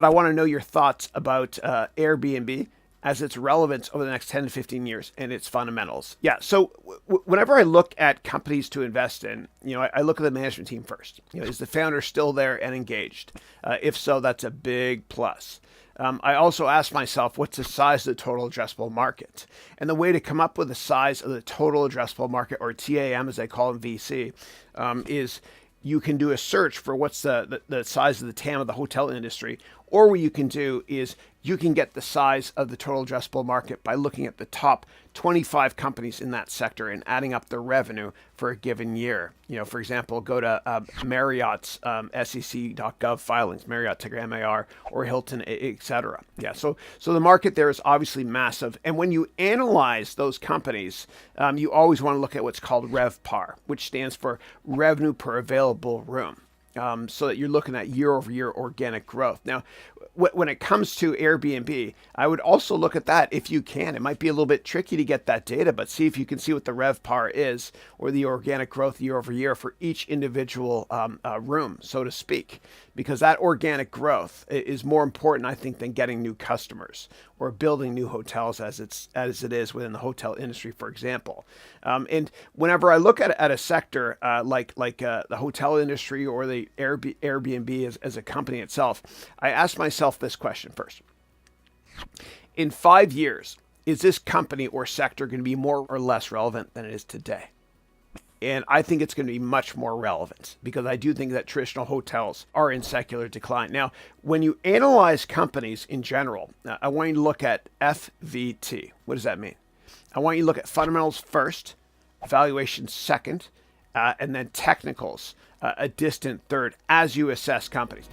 I want to know your thoughts about Airbnb as its relevance over the next 10 to 15 years and its fundamentals. Yeah, so whenever I look at companies to invest in, I look at the management team first. Is the founder still there and engaged? If so, that's a big plus. I also ask myself, what's the size of the total addressable market? And the way to come up with the size of the total addressable market, or TAM as they call it in VC, is you can do a search for what's the size of the TAM of the hotel industry, or what you can do is you can get the size of the total addressable market by looking at the top 25 companies in that sector and adding up their revenue for a given year. For example, go to Marriott's SEC.gov filings, Marriott ticker MAR, or Hilton, etc. Yeah, so the market there is obviously massive. And when you analyze those companies, you always want to look at what's called RevPAR, which stands for revenue per available room. So that you're looking at year over year organic growth. Now, when it comes to Airbnb, I would also look at that if you can. It might be a little bit tricky to get that data, but see if you can see what the RevPAR is, or the organic growth year over year for each individual room, so to speak, because that organic growth is more important, I think, than getting new customers or building new hotels as it is within the hotel industry, for example. And whenever I look at a sector like the hotel industry or the Airbnb as a company itself, I ask myself this question first. In 5 years, is this company or sector going to be more or less relevant than it is today? And I think it's going to be much more relevant because I do think that traditional hotels are in secular decline. Now, when you analyze companies in general, I want you to look at FVT. What does that mean? I want you to look at fundamentals first, valuation second, and then technicals a distant third as you assess companies.